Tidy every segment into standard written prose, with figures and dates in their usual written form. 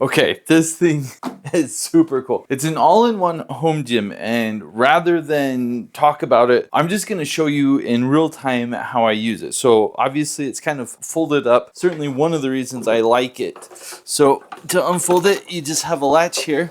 Okay, this thing is super cool. It's an all-in-one home gym, and rather than talk about it, I'm just gonna show you in real time how I use it. So obviously it's kind of folded up. Certainly one of the reasons I like it. So to unfold it, you just have a latch here.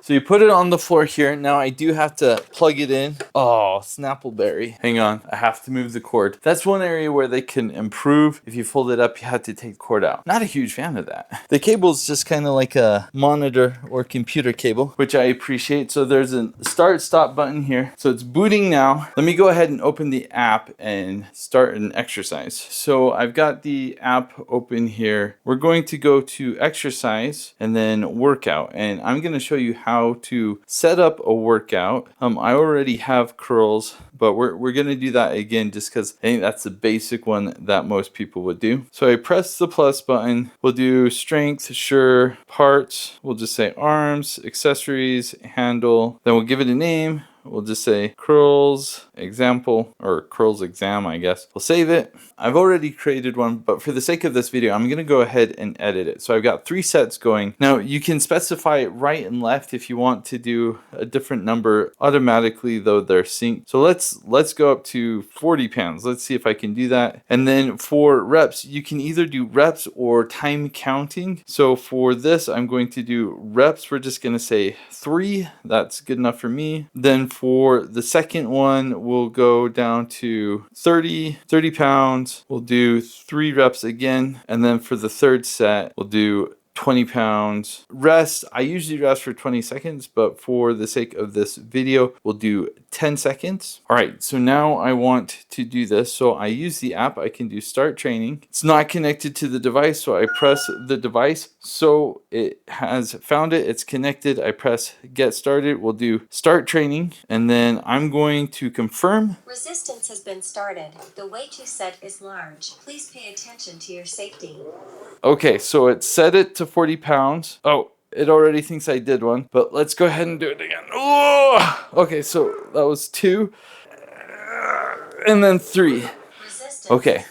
So you put it on the floor here. Now I do have to plug it in. Oh, Snappleberry. Hang on, I have to move the cord. That's one area where they can improve. If you fold it up, you have to take the cord out. Not a huge fan of that. The cable is just kind of like a monitor or computer cable, which I appreciate. So there's a start stop button here. So it's booting now. Let me go ahead and open the app and start an exercise. So I've got the app open here. We're going to go to exercise and then workout. And I'm going to show you how to set up a workout. I already have curls, but we're going to do that again just because I think that's the basic one that most people would do. So I press the plus button. We'll do strength, sure, parts. We'll just say arms, accessories, handle. Then we'll give it a name. We'll just say curls example, or curls exam, I guess. We'll save it. I've already created one, but for the sake of this video, I'm gonna go ahead and edit it. So I've got 3 sets going. Now you can specify right and left if you want to do a different number automatically, though they're synced. So let's go up to 40 pounds. Let's see if I can do that. And then for reps, you can either do reps or time counting. So for this, I'm going to do reps. We're just gonna say 3. That's good enough for me. Then for the second one, we'll go down to 30 pounds. We'll do 3 reps again. And then for the third set, we'll do 20 pounds. Rest, I usually rest for 20 seconds, but for the sake of this video, we'll do 10 seconds. All right, so now I want to do this. So I use the app, I can do start training. It's not connected to the device, so I press the device. So it has found it, it's connected. I press get started. We'll do start training, and then I'm going to confirm. Resistance has been started. The weight you set is large. Please pay attention to your safety. Okay, so it set it to 40 pounds. Oh, it already thinks I did one, but let's go ahead and do it again. Oh! Okay, so that was 2, and then 3. Okay,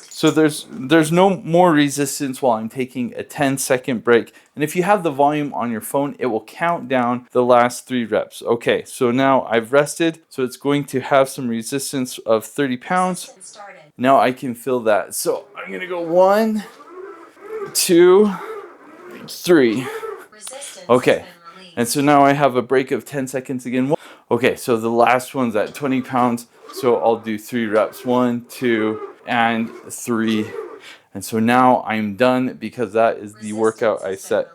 so there's no more resistance while I'm taking a 10-second break. And if you have the volume on your phone, it will count down the last 3 reps. Okay, so now I've rested, so it's going to have some resistance of 30 pounds. Now I can feel that. So I'm gonna go 1, 2, 3. Okay, and so now I have a break of 10 seconds again. Okay, so the last one's at 20 pounds. So I'll do 3 reps, 1, 2, and 3. And so now I'm done because that is the workout I set.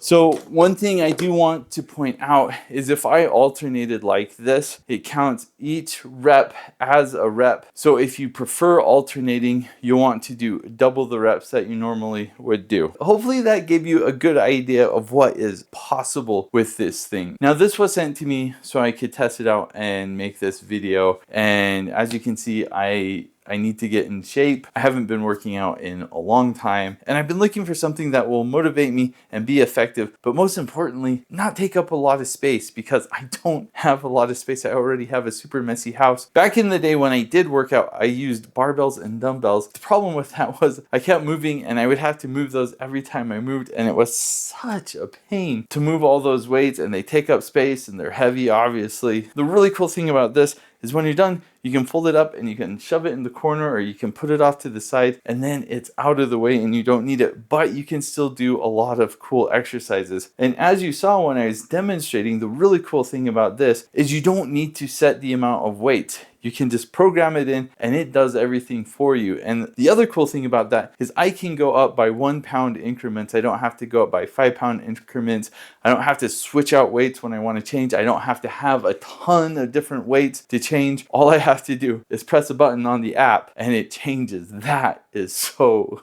So one thing I do want to point out is if I alternated like this, it counts each rep as a rep. So if you prefer alternating, you want to do double the reps that you normally would do. Hopefully that gave you a good idea of what is possible with this thing. Now this was sent to me so I could test it out and make this video. And as you can see, I need to get in shape. I haven't been working out in a long time, and I've been looking for something that will motivate me and be effective, but most importantly, not take up a lot of space, because I don't have a lot of space. I already have a super messy house. Back in the day when I did work out, I used barbells and dumbbells. The problem with that was I kept moving, and I would have to move those every time I moved, and it was such a pain to move all those weights, and they take up space and they're heavy, obviously. The really cool thing about this is when you're done, you can fold it up and you can shove it in the corner, or you can put it off to the side, and then it's out of the way and you don't need it, but you can still do a lot of cool exercises. And as you saw when I was demonstrating, the really cool thing about this is you don't need to set the amount of weight. You can just program it in and it does everything for you. And the other cool thing about that is I can go up by 1 pound increments. I don't have to go up by 5 pound increments. I don't have to switch out weights when I want to change. I don't have to have a ton of different weights to change. All I have to do is press a button on the app and it changes. That is so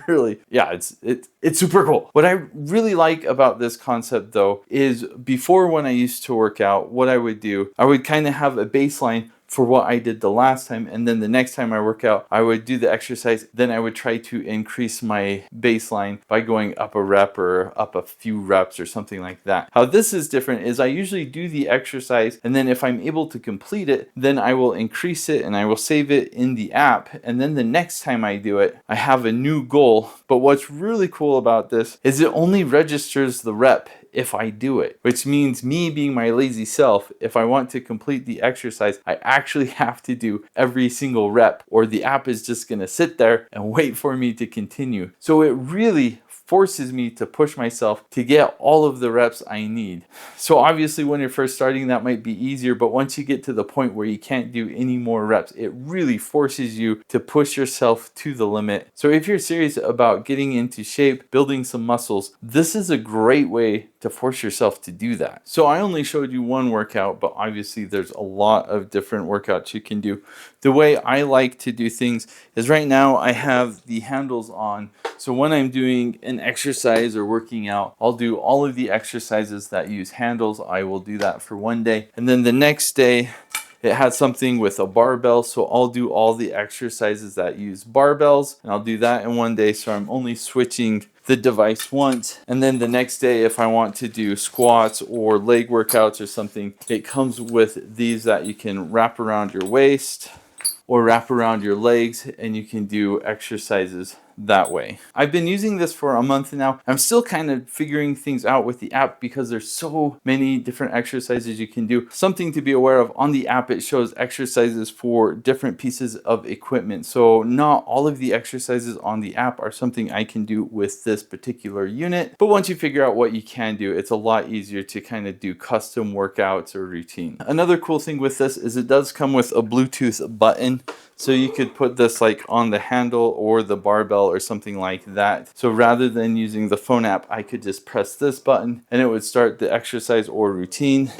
really, yeah, it's super cool. What I really like about this concept though is before, when I used to work out, what I would do, I would kind of have a baseline for what I did the last time. And then the next time I work out, I would do the exercise. Then I would try to increase my baseline by going up a rep or up a few reps or something like that. How this is different is I usually do the exercise, and then if I'm able to complete it, then I will increase it and I will save it in the app. And then the next time I do it, I have a new goal. But what's really cool about this is it only registers the rep if I do it, which means me being my lazy self, if I want to complete the exercise, I actually have to do every single rep, or the app is just gonna sit there and wait for me to continue. So it really forces me to push myself to get all of the reps I need. So obviously when you're first starting, that might be easier, but once you get to the point where you can't do any more reps, it really forces you to push yourself to the limit. So if you're serious about getting into shape, building some muscles, this is a great way to force yourself to do that. So I only showed you one workout, but obviously there's a lot of different workouts you can do. The way I like to do things is right now I have the handles on. So when I'm doing an exercise or working out, I'll do all of the exercises that use handles. I will do that for one day. And then the next day, it has something with a barbell, so I'll do all the exercises that use barbells, and I'll do that in one day, so I'm only switching the device once. And then the next day, if I want to do squats or leg workouts or something, it comes with these that you can wrap around your waist or wrap around your legs, and you can do exercises that way. I've been using this for a month now. I'm still kind of figuring things out with the app because there's so many different exercises you can do. Something to be aware of, on the app it shows exercises for different pieces of equipment. So not all of the exercises on the app are something I can do with this particular unit. But once you figure out what you can do, it's a lot easier to kind of do custom workouts or routine. Another cool thing with this is it does come with a Bluetooth button. So you could put this like on the handle or the barbell or something like that. So rather than using the phone app, I could just press this button and it would start the exercise or routine.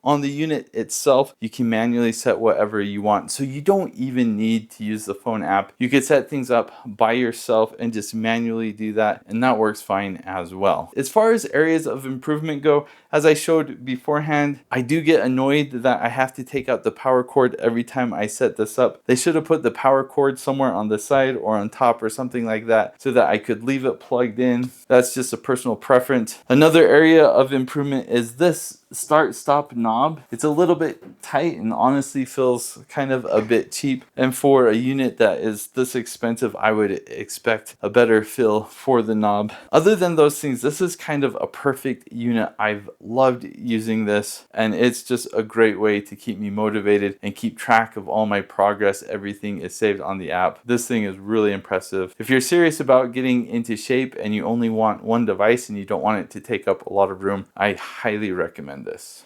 On the unit itself, you can manually set whatever you want. So you don't even need to use the phone app. You could set things up by yourself and just manually do that, and that works fine as well. As far as areas of improvement go, as I showed beforehand, I do get annoyed that I have to take out the power cord every time I set this up. They should have put the power cord somewhere on the side or on top or something like that so that I could leave it plugged in. That's just a personal preference. Another area of improvement is this start stop knob. It's a little bit tight and honestly feels kind of a bit cheap, and for a unit that is this expensive, I would expect a better feel for the knob. Other than those things, this is kind of a perfect unit. I've loved using this, and it's just a great way to keep me motivated and keep track of all my progress. Everything is saved on the app. This thing is really impressive. If you're serious about getting into shape and you only want one device and you don't want it to take up a lot of room, I highly recommend this.